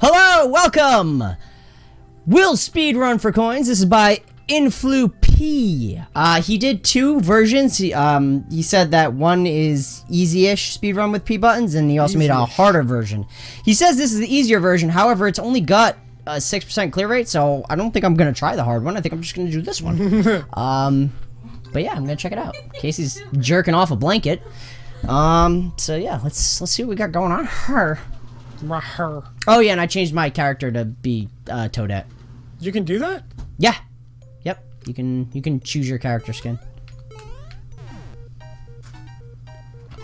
Hello, welcome! Will speedrun for coins. This is by Influ P. He did two versions. He said that one is easy-ish speedrun with P buttons, and he also made a harder version. He says this is the easier version, however, it's only got a 6% clear rate, so I don't think I'm gonna try the hard one. I think I'm just gonna do this one. But yeah, I'm gonna check it out. Casey's jerking off a blanket. So yeah, let's see what we got going on here. Oh yeah, and I changed my character to be Toadette. You can do that? Yeah. Yep. You can choose your character skin.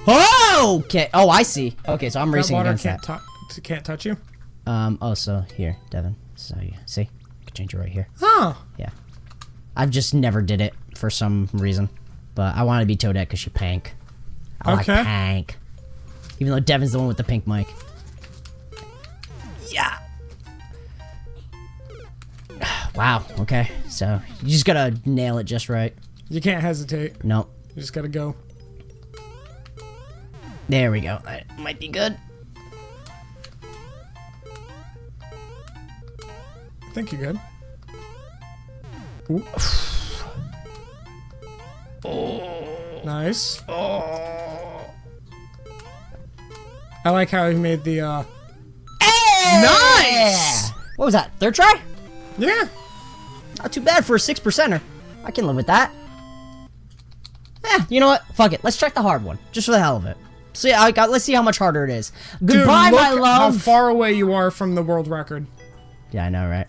Oh, okay. Oh, I see. Okay, so I'm racing against that. Can't touch you? Oh, so here, Devin. So yeah, see? I can change it right here. Oh. Yeah. I've just never did it for some reason. But I wanted to be Toadette because she's pink. I like pink. Even though Devin's the one with the pink mic. Yeah. Wow, okay. So, you just gotta nail it just right. You can't hesitate. Nope. You just gotta go. There we go. That might be good. I think you're good. Ooh. Oh. Nice. Oh. I like how he made the, Hey! Nice! What was that? Third try? Yeah. Not too bad for a 6%er. I can live with that. Yeah, you know what? Fuck it. Let's check the hard one. Just for the hell of it. See, let's see how much harder it is. Goodbye, Dude, look my love. how far away you are from the world record. Yeah, I know, right?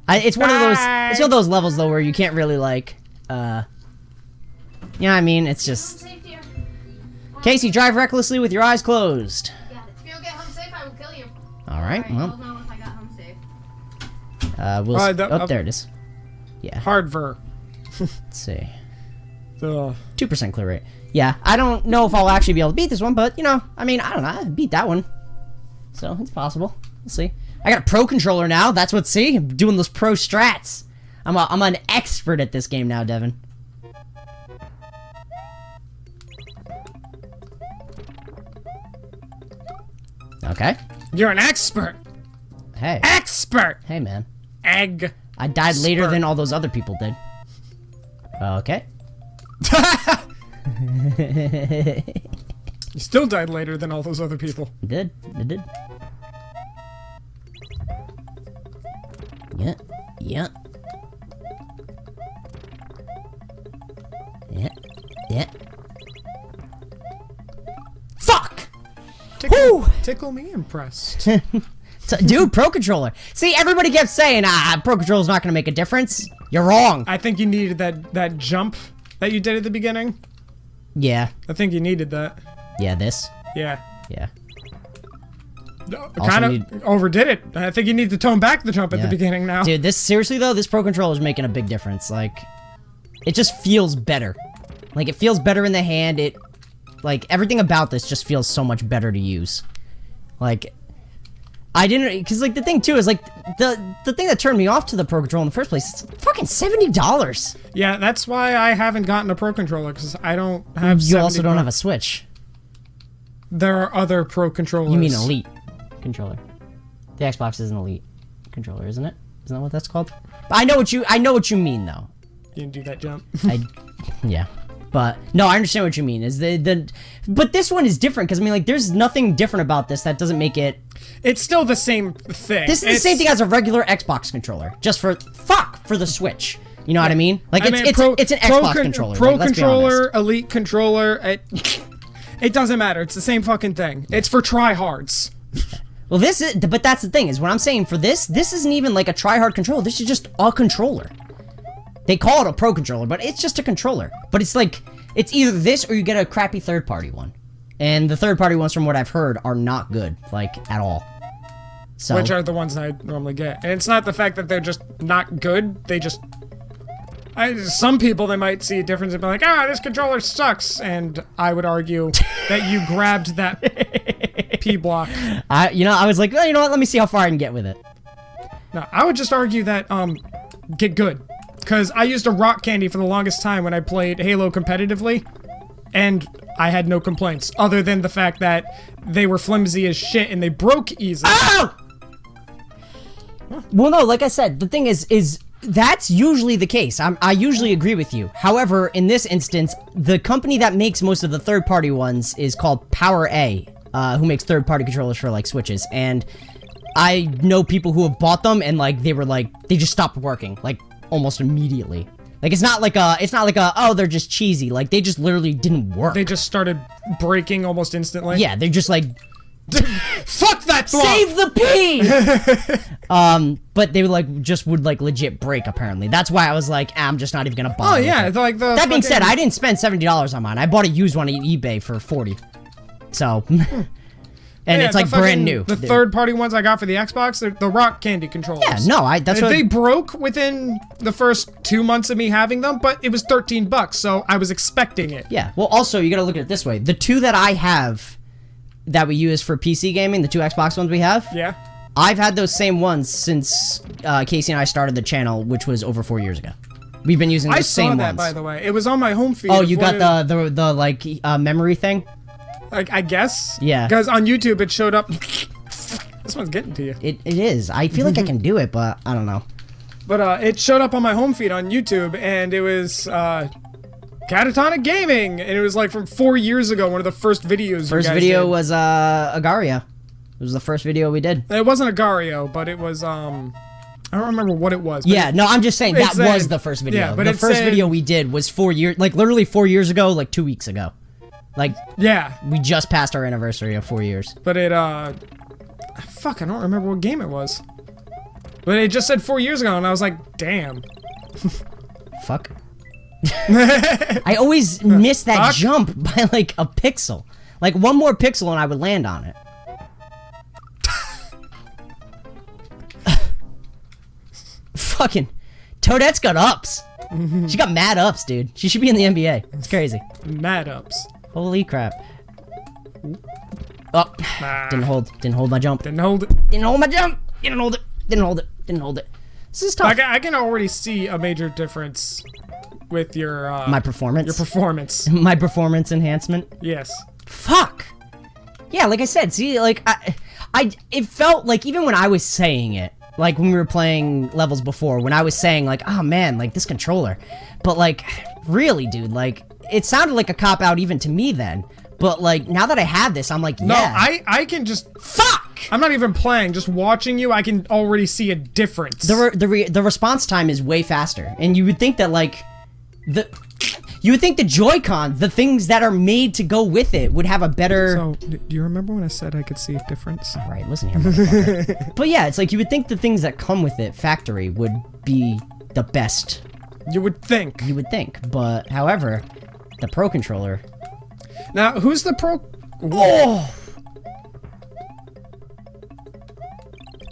It's one of those. It's one of those levels though where you can't really like. You know what I mean? It's just. Casey, drive recklessly with your eyes closed. Yeah, if you don't get home safe, I will kill you. All right. Well. You'll know if I got home safe. Oh, there it is. Yeah. Hardver. Let's see. 2% clear rate. Yeah, I don't know if I'll actually be able to beat this one, but you know, I mean, I don't know. I beat that one, so it's possible. We'll see. I got a pro controller now. That's what. See, I'm doing those pro strats. I'm an expert at this game now, Devin. Okay. You're an expert. Hey. Expert. Hey, man. Egg. I died later than all those other people did. Okay. You still died later than all those other people. I did. I did. Yeah. Yeah. Yeah. Yeah. Fuck! Tickle me impressed. Dude, Pro Controller. See, everybody kept saying, Pro Controller's not gonna make a difference. You're wrong. I think you needed that jump that you did at the beginning. Yeah. I think you needed that. Yeah, this? Yeah. Yeah. Kind of overdid it. I think you need to tone back the jump at the beginning now. Dude, seriously though, this Pro Controller is making a big difference. Like, it just feels better. Like, it feels better in the hand. Like, everything about this just feels so much better to use. Like, I didn't, because like the thing too is like the thing that turned me off to the Pro Controller in the first place, it's fucking $70. Yeah, that's why I haven't gotten a Pro Controller, because I don't have. You also don't have a Switch. There are other Pro Controllers. You mean Elite controller? The Xbox is an Elite controller, isn't it? Isn't that what that's called? But I know what you mean though. You didn't do that jump. Yeah. But no, I understand what you mean. But this one is different because I mean, like, there's nothing different about this that doesn't make it. It's still the same thing. This is the same thing as a regular Xbox controller, just for the Switch. You know what I mean? Like, it's an Xbox controller. Pro controller, Elite controller. It doesn't matter. It's the same fucking thing. It's for tryhards. Well, but that's the thing is what I'm saying for this isn't even like a tryhard controller. This is just a controller. They call it a Pro Controller, but it's just a controller. But it's like, it's either this or you get a crappy third-party one. And the third-party ones, from what I've heard, are not good, like, at all. So, which are the ones I normally get. And it's not the fact that they're just not good, they just... some people, they might see a difference and be like, this controller sucks. And I would argue that you grabbed that P-block. I was like, well, you know what, let me see how far I can get with it. No, I would just argue that, get good. Because I used a rock candy for the longest time when I played Halo competitively, and I had no complaints, other than the fact that they were flimsy as shit and they broke easily. Oh! Well, no, like I said, the thing is that's usually the case. I usually agree with you. However, in this instance, the company that makes most of the third-party ones is called Power A, who makes third-party controllers for, like, Switches. And I know people who have bought them, and, like, they just stopped working, like, almost immediately. Like, it's not like oh, they're just cheesy. Like, they just literally didn't work. They just started breaking almost instantly. Yeah, they're just like, fuck that thought! save the P! But they would legit break, apparently. That's why I was like, I'm just not even gonna buy it. Oh, yeah, like the... That being said, I didn't spend $70 on mine. I bought a used one on eBay for $40. So... And yeah, it's like brand new. The third-party ones I got for the Xbox, they're the rock candy controllers. Yeah, no, that's what... They broke within the first 2 months of me having them, but it was $13, so I was expecting it. Yeah, well, also, you gotta look at it this way. The two that I have that we use for PC gaming, the two Xbox ones we have, Yeah. I've had those same ones since Casey and I started the channel, which was over 4 years ago. We've been using the same ones. I saw that, by the way. It was on my home feed. Oh, you got the memory thing? I guess? Yeah. Because on YouTube it showed up... This one's getting to you. It is. I feel like I can do it, but I don't know. But it showed up on my home feed on YouTube, and it was Catatonic Gaming, and it was like from 4 years ago, one of the first videos. First video was Agario. It was the first video we did. It wasn't Agario, but it was I don't remember what it was. But yeah, no, I'm just saying that was the first video. Yeah, but the first video we did was 4 years, like literally 4 years ago, like 2 weeks ago. Like, yeah, we just passed our anniversary of 4 years. But it fuck, I don't remember what game it was. But it just said 4 years ago, and I was like, damn. Fuck. I always miss that Fuck. jump by like a pixel. Like one more pixel and I would land on it. Fucking Toadette's got ups. She got mad ups, dude. She should be in the NBA. It's crazy. Mad ups. Holy crap. Oh, didn't hold my jump. Didn't hold it. Didn't hold my jump. Didn't hold it. Didn't hold it. Didn't hold it. This is tough. I can already see a major difference with your my performance. Your performance. My performance enhancement. Yes. Fuck. Yeah, like I said, see, like it felt like even when I was saying it, like when we were playing levels before, when I was saying like, oh man, like this controller, but like really, dude, like it sounded like a cop out even to me then. But like now that I have this, I'm like, yeah. No, I can just fuck. I'm not even playing, just watching you. I can already see a difference. The response time is way faster, and you would think that like you would think the Joy-Con, the things that are made to go with it, would have a better... So, do you remember when I said I could see a difference? All right, listen here, motherfucker. But yeah, it's like you would think the things that come with it, factory, would be the best. You would think. You would think. But, however, the Pro Controller... Now, who's the Pro... Oh!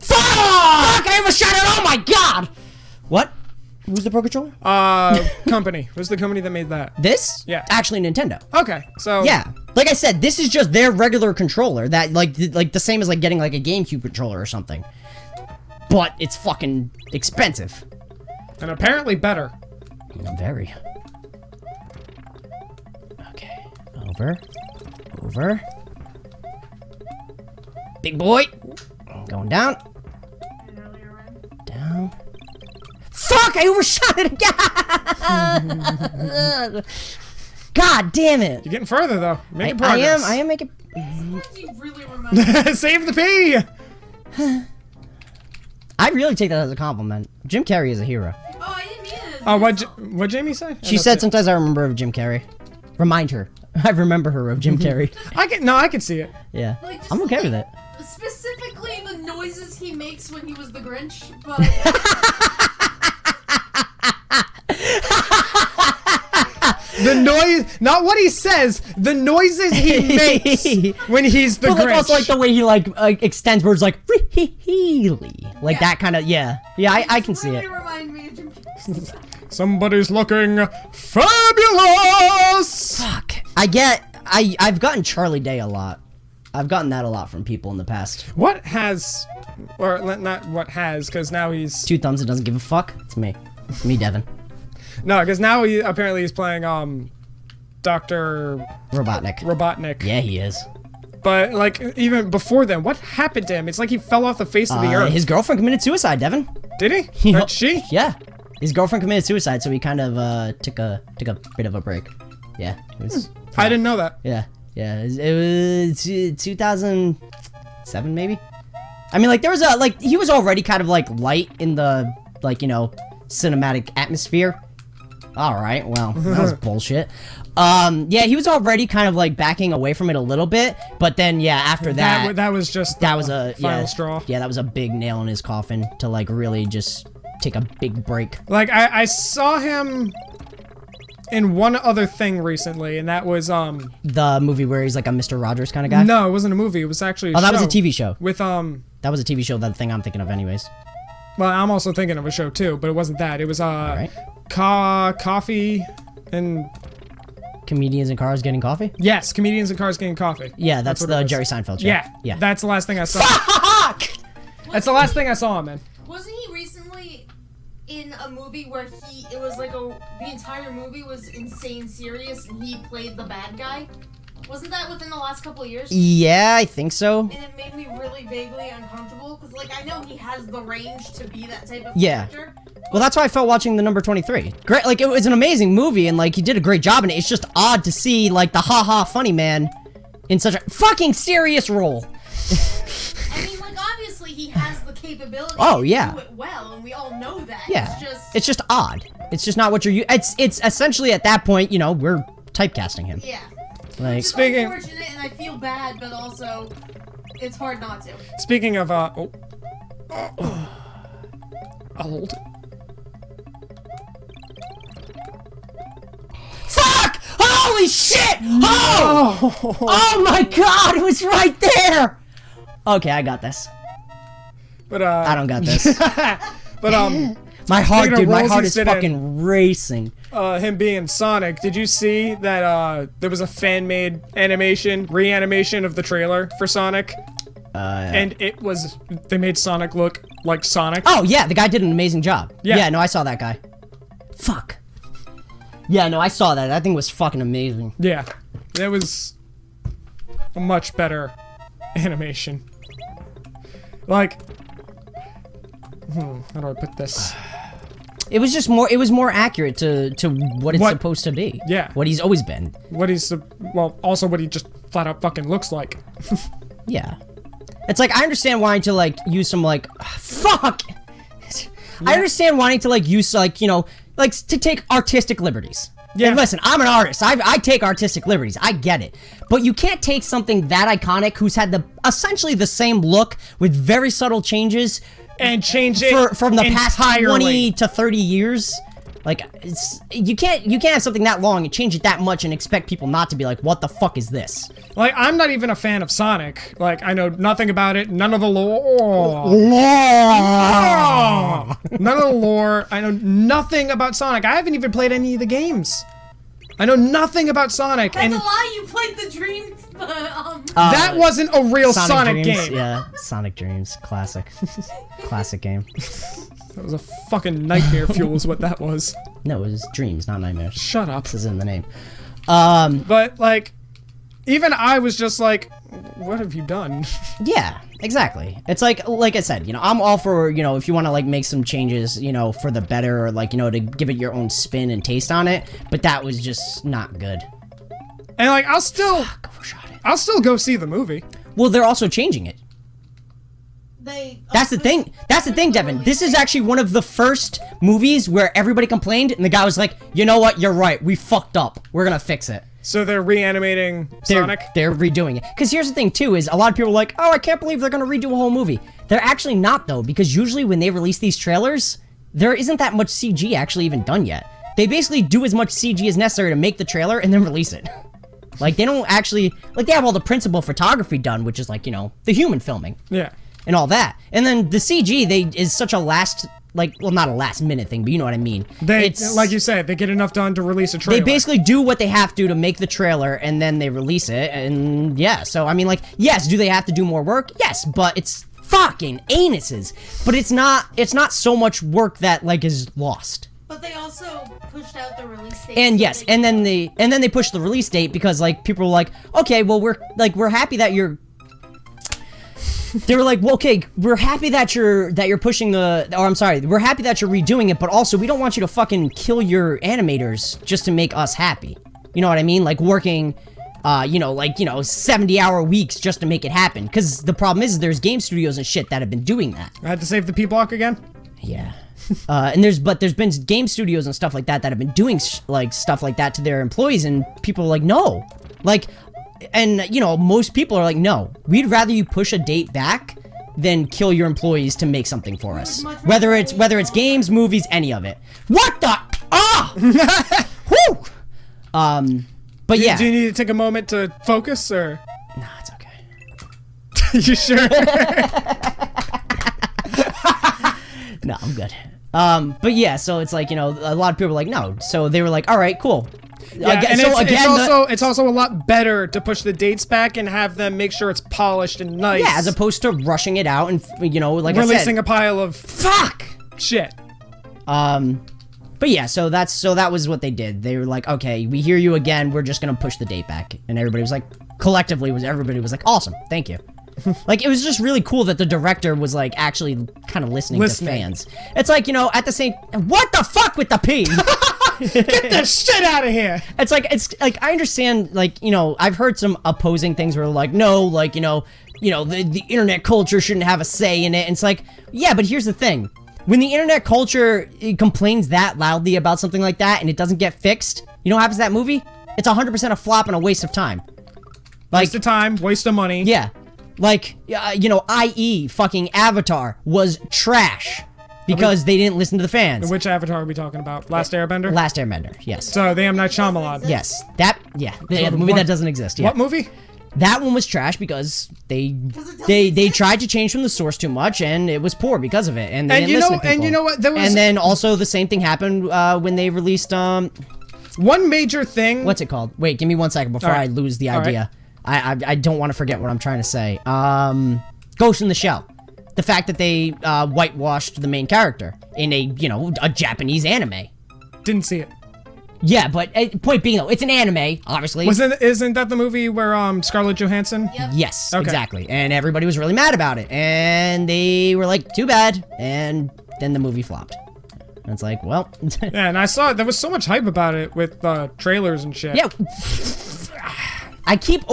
Fuck! I almost shot it! Oh my god! What? Who's the Pro Controller? Company. Who's the company that made that? This? Yeah. Actually, Nintendo. Okay, so... Yeah. Like I said, this is just their regular controller that, like the same as, like, getting, like, a GameCube controller or something. But it's fucking expensive. And apparently better. Very. Okay. Over. Over. Big boy. Going down. Down. Fuck! I overshot it again! God damn it! You're getting further though. Making progress. I am making... You really remember. Save the P! I really take that as a compliment. Jim Carrey is a hero. Oh, I didn't mean it. Oh, what'd Jamie say? She said sometimes I remember of Jim Carrey. Remind her. I remember her of Jim Carrey. I can see it. Yeah. Like, just I'm okay like, with it. Specifically the noises he makes when he was the Grinch, but... The noise, not what he says, the noises he makes when he's the But like Grinch. also like the way he like extends words like like that kind of yeah I can see really it. Remind me of Jim Carrey. Somebody's looking fabulous. Fuck. I've gotten Charlie Day a lot. I've gotten that a lot from people in the past. What has, or not what has, because now he's 2 thumbs and doesn't give a fuck. It's me. Me, Devin. no, because now he apparently he's playing Dr. Robotnik. Robotnik. Yeah, he is. But like even before then, what happened to him? It's like he fell off the face of the earth. His girlfriend committed suicide, Devin. Did he? Yep. Did she? Yeah. His girlfriend committed suicide, so he kind of took a bit of a break. Yeah. It was, I didn't know that. Yeah. Yeah. It was 2007 maybe. I mean, like there was he was already kind of like light in the cinematic atmosphere. All right. Well, that was bullshit. Yeah, he was already kind of like backing away from it a little bit, but then yeah, after That was just that was a final straw. Yeah, that was a big nail in his coffin to like really just take a big break. Like I saw him in one other thing recently, and that was The movie where he's like a Mr. Rogers kind of guy. no, it wasn't a movie. It was actually a Oh, that show was a TV show. with That was a TV show. That thing I'm thinking of, anyways. Well, I'm also thinking of a show too, but it wasn't that. It was Right. coffee and Comedians in cars getting coffee. yes, comedians in cars getting coffee. Yeah, that's what it the was. Jerry Seinfeld show. Yeah, Yeah. That's the last thing I saw. Fuck! That's the last thing I saw, man. Wasn't he recently in a movie where it was like the entire movie was insane serious and he played the bad guy? Wasn't that within the last couple of years? Yeah, I think so. And it made me really vaguely uncomfortable because, like, I know he has the range to be that type of Yeah. character. Well, that's why I felt watching the number 23. Great, like it was an amazing movie, and like he did a great job in it. It's just odd to see like the ha-ha funny man in such a fucking serious role. I mean, like, obviously he has the capability Oh, to yeah. do it well, and we all know that. Yeah, It's just odd. It's just not what you're. It's essentially at that point, we're typecasting him. yeah. Like, It's Speaking- unfortunate, and I feel bad, but also it's hard not to. Speaking of old. fuck! Holy shit! Oh! Oh my god! It was right there. Okay, I got this. But I don't got this. But My heart, Speaking of dude, my roles heart he is sit in- fucking racing. him being Sonic, did you see that there was a fan-made reanimation of the trailer for Sonic? And they made Sonic look like Sonic. Oh yeah, the guy did an amazing job. Yeah. Yeah, no, I saw that guy. Fuck. Yeah, no, I saw that. That thing was fucking amazing. Yeah, it was a much better animation. Like, how do I put this? It was just more. It was more accurate to what it's supposed to be. Yeah. What he's always been. Also what he just flat out fucking looks like. Yeah. It's like I understand wanting to like use some like fuck. I understand wanting to like use like to take artistic liberties. Yeah. And listen, I'm an artist. I take artistic liberties. I get it. But you can't take something that iconic who's had essentially the same look with very subtle changes And change it from the past entirely. 20 to 30 years. Like you can't have something that long and change it that much and expect people not to be like, what the fuck is this? Like, I'm not even a fan of Sonic. Like, I know nothing about it, none of the lore. None of the lore. I know nothing about Sonic. I haven't even played any of the games. I know nothing about Sonic. That's and a lie. You played the Dreams. that wasn't a real Sonic Dreams, game. Yeah, Sonic Dreams, classic, classic game. That was a fucking nightmare fuel is what that was. No, it was Dreams, not Nightmares. Shut up. This is in the name. But, like, even I was just like, what have you done? Yeah, exactly. It's like I said, I'm all for, if you want to like make some changes, for the better or like, to give it your own spin and taste on it. But that was just not good. And, like, I'll still go see the movie. Well, they're also changing it. That's the thing. That's the thing, Devin. This is actually one of the first movies where everybody complained and the guy was like, you know what? You're right. We fucked up. We're gonna fix it. So they're reanimating Sonic? They're redoing it. Because here's the thing, too, is a lot of people are like, oh, I can't believe they're gonna redo a whole movie. They're actually not, though, because usually when they release these trailers, there isn't that much CG actually even done yet. They basically do as much CG as necessary to make the trailer and then release it. Like, they don't actually... Like, they have all the principal photography done, which is, like, the human filming. Yeah. And all that. And then the CG, is such a last... Like, well, not a last-minute thing, but you know what I mean. Like you said, they get enough done to release a trailer. They basically do what they have to make the trailer, and then they release it, and yeah. So, I mean, like, yes, do they have to do more work? Yes, but it's fucking anuses. But it's not so much work that, like, is lost. But they also pushed out the release date. And so yes, they and then they pushed the release date because like people were like, okay, well we're happy that you're. They were like, well, okay, we're happy that you're pushing the. Or I'm sorry, we're happy that you're redoing it, but also we don't want you to fucking kill your animators just to make us happy. You know what I mean? Like working, 70-hour weeks just to make it happen. Because the problem is there's game studios and shit that have been doing that. I had to save the P block again. Yeah. And there's been game studios and stuff like that have been doing stuff like that to their employees, and people are like, no, like, and most people are like, no, we'd rather you push a date back than kill your employees to make something for us, whether it's games, movies, any of it. What the Whew. But yeah. Do you need to take a moment to focus, or? Nah, it's okay. You sure? No, I'm good. But yeah, so it's like, a lot of people are like, no. So they were like, all right, cool. Yeah, and it's also a lot better to push the dates back and have them make sure it's polished and nice. Yeah, as opposed to rushing it out and, like releasing I said, a pile of fuck shit. But yeah, so that was what they did. They were like, okay, we hear you again. We're just gonna push the date back. And everybody was like, everybody was like, awesome, thank you. Like, it was just really cool that the director was like actually kind of listening to fans. It's like, at the same, what the fuck with the P? Get the shit out of here. It's like I understand, like, I've heard some opposing things where like, no, like, the internet culture shouldn't have a say in it. And it's like, yeah, but here's the thing. When the internet culture complains that loudly about something like that and it doesn't get fixed, you know what happens to that movie? It's 100% a flop and a waste of time. Like, waste of time, waste of money. Yeah. Like, i.e. fucking Avatar was trash because they didn't listen to the fans. Which Avatar are we talking about? Last Airbender? Last Airbender, yes. So, the M. Night Shyamalan. Yes. The movie that doesn't exist, yeah. What movie? That one was trash because they tried to change from the source too much, and it was poor because of it. And they didn't listen to people. And you know what? And then also the same thing happened when they released one major thing. What's it called? Wait, give me 1 second before I lose the idea. I don't want to forget what I'm trying to say. Ghost in the Shell. The fact that they whitewashed the main character in a Japanese anime. Didn't see it. Yeah, but point being though, it's an anime, obviously. Isn't that the movie where Scarlett Johansson? Yep. Yes, exactly. And everybody was really mad about it, and they were like, "Too bad," and then the movie flopped. And it's like, well. Yeah, and I saw it. There was so much hype about it with trailers and shit. Yeah. I keep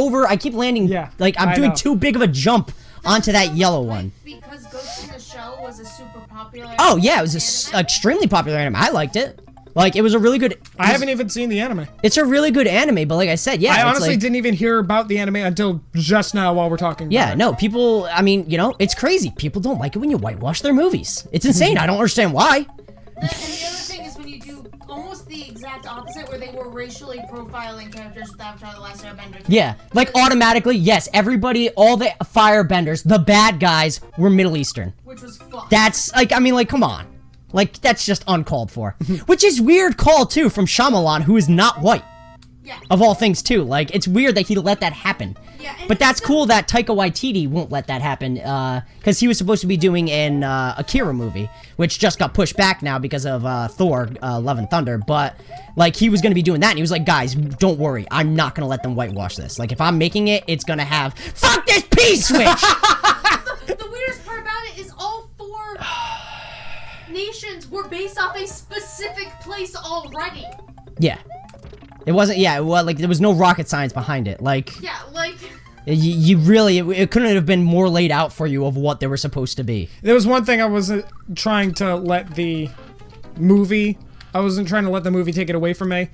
landing. Yeah, like I'm doing too big of a jump onto that yellow one. Because Ghost in the Shell was a super popular. Oh yeah, it was an extremely popular anime. I liked it. Like, it was a really good. I haven't even seen the anime. It's a really good anime, but like I said, yeah. I honestly didn't even hear about the anime until just now while we're talking. Yeah, no, people. I mean, it's crazy. People don't like it when you whitewash their movies. It's insane. I don't understand why. And the other thing is when you do almost the exact opposite, where they were racially profiling characters with Avatar: The Last Airbender. Yeah, like automatically, yes. Everybody, all the firebenders, the bad guys, were Middle Eastern. Which was fucked. That's like, I mean, like, come on. Like, that's just uncalled for. Which is weird call, too, from Shyamalan, who is not white. Yeah. Of all things, too. Like, it's weird that he let that happen. Yeah, but that's cool that Taika Waititi won't let that happen, because he was supposed to be doing an Akira movie, which just got pushed back now because of Thor, Love and Thunder, but, like, he was going to be doing that, and he was like, guys, don't worry, I'm not going to let them whitewash this. Like, if I'm making it, it's going to have, fuck this P-switch! The weirdest part about it is all 4 nations were based off a specific place already. Yeah. It wasn't, well, like, there was no rocket science behind it. Like, yeah, like, you really, it couldn't have been more laid out for you of what they were supposed to be. There was one thing I wasn't trying to let the movie take it away from me,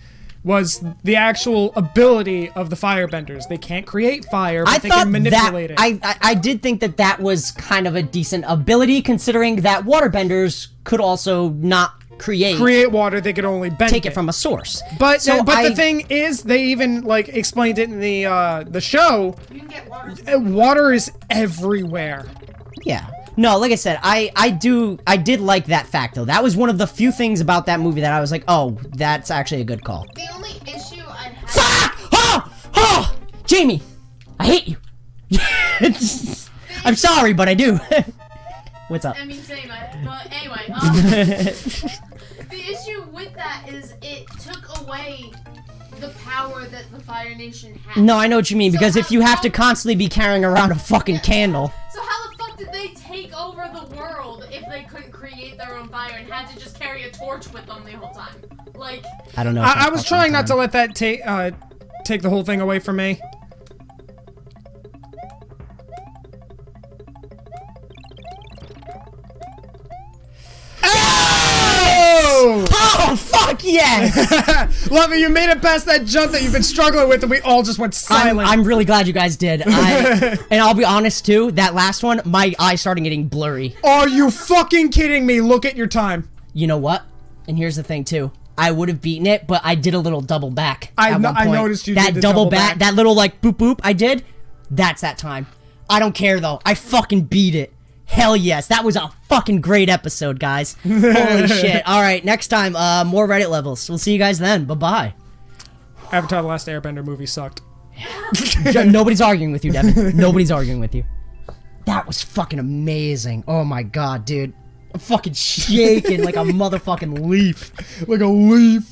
was the actual ability of the firebenders. They can't create fire, but they can manipulate it. I did think that was kind of a decent ability, considering that waterbenders could also not create water. They could only bend take it from a source. But the thing is, they even like explained it in the show. You can get water. Water is everywhere. Yeah. No, like I said, I did like that fact though. That was one of the few things about that movie that I was like, oh, that's actually a good call. The only issue I have. Fuck! Oh! Jamie, I hate you. I'm sorry, but I do. What's up? I mean, same. But anyway, the issue away the power that the Fire Nation has. No, I know what you mean, So because if how- you have to how- constantly be carrying around a fucking candle. So how the fuck did they take over the world if they couldn't create their own fire and had to just carry a torch with them the whole time? Like, I don't know. I was trying not to let that take the whole thing away from me. Oh, fuck yes! Love it, you made it past that jump that you've been struggling with, and we all just went silent. I'm really glad you guys did. And I'll be honest too, that last one, my eyes started getting blurry. Are you fucking kidding me? Look at your time. You know what? And here's the thing too. I would have beaten it, but I did a little double back. I at one point. noticed you that did the double double back. that little like boop boop I did. That's that time. I don't care though. I fucking beat it. Hell yes. That was a fucking great episode, guys. Holy shit. All right, next time, more Reddit levels. We'll see you guys then. Bye-bye. Avatar: The Last Airbender movie sucked. Nobody's arguing with you, Devin. Nobody's arguing with you. That was fucking amazing. Oh my god, dude. I'm fucking shaking like a motherfucking leaf. Like a leaf.